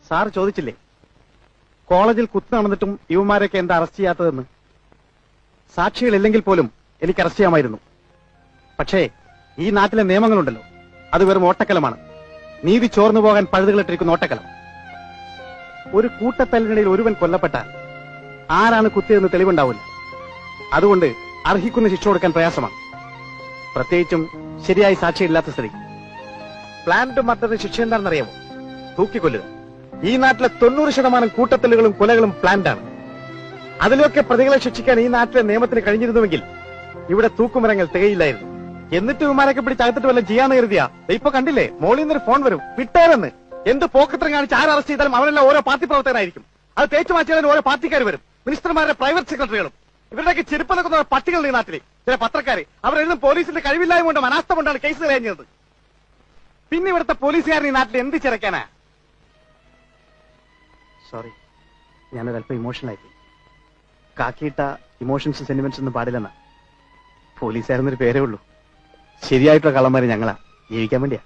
Sir ചോദിച്ചില്ലേ കോളേജിൽ കുത്തു നടന്നിട്ടും യുവമാരെയൊക്കെ എന്താ അറസ്റ്റ് ചെയ്യാത്തതെന്ന്? സാക്ഷികളില്ലെങ്കിൽ പോലും എനിക്ക് അറസ്റ്റ് ചെയ്യാമായിരുന്നു. പക്ഷേ ഈ നാട്ടിലെ നിയമങ്ങളുണ്ടല്ലോ, അത് വെറും ഓട്ടക്കലമാണ്. നീതി ചോർന്നു പോകാൻ പഴുതുകളിട്ടിരിക്കുന്ന ഓട്ടക്കലം. ഒരു കൂട്ടത്തല്ലിനിടയിൽ ഒരുവൻ കൊല്ലപ്പെട്ടാൽ ആരാണ് കുത്തിയതെന്ന് തെളിവുണ്ടാവില്ല. അതുകൊണ്ട് അർഹിക്കുന്ന ശിക്ഷ കൊടുക്കാൻ പ്രയാസമാണ്, പ്രത്യേകിച്ചും ശരിയായി സാക്ഷിയില്ലാത്ത സ്ഥിതിക്ക്. പ്ലാൻഡ് മർഡറിന് ശിക്ഷ എന്താണെന്നറിയാമോ? തൂക്കിക്കൊല്ലുക. ഈ നാട്ടിലെ 90% കൂട്ടത്തല്ലുകളും കൊലകളും പ്ലാൻഡാണ്. അതിലൊക്കെ പ്രതികളെ ശിക്ഷിക്കാൻ ഈ നാട്ടിലെ നിയമത്തിന് കഴിഞ്ഞിരുന്നുവെങ്കിൽ ഇവിടെ തൂക്കുമരങ്ങൾ തികയില്ലായിരുന്നു. എന്നിട്ട് വിമാനൊക്കെ പിടിച്ചകത്തിട്ട് വല്ല ചെയ്യാന്ന് കരുതിയാ ഇപ്പൊ കണ്ടില്ലേ, മോളിൽ നിന്നൊരു ഫോൺ വരും, വിട്ടേരെന്ന്. എന്ത് പോക്കത്രം കാണിച്ച് ആര് അറസ്റ്റ് ചെയ്താലും അവരെല്ലാം ഓരോ പാർട്ടി പ്രവർത്തകരായിരിക്കും. അത് തേച്ചു മാറ്റിയാലും ഓരോ പാർട്ടിക്കാർ വരും, മിനിസ്റ്റർമാരുടെ പ്രൈവറ്റ് സെക്രട്ടറികളും. ഇവരുടെയൊക്കെ ചെരുപ്പ് നിൽക്കുന്ന പട്ടികൾ ഈ നാട്ടിലെ ചില പത്രക്കാര്. അവരെന്നും പോലീസിന്റെ കഴിവില്ലായ്മ കൊണ്ടും അനാസ്ഥ കൊണ്ടാണ് കേസ് കഴിഞ്ഞത്. പിന്നെ ഇവിടുത്തെ പോലീസുകാരൻ ഈ നാട്ടിൽ എന്ത് ചിരക്കാനാ? സോറി, ഞാനൊരല്പം ഇമോഷണൽ ആയിപ്പോയി. കാക്കിയിട്ട ഇമോഷൻസും സെന്റിമെന്റ്സ് ഒന്നും പാടില്ലെന്നാ. പോലീസുകാരെന്നൊരു പേരേ ഉള്ളൂ. ശരിയായിട്ടുള്ള കള്ളന്മാര് ഞങ്ങളാ, ജീവിക്കാൻ വേണ്ടിയാ.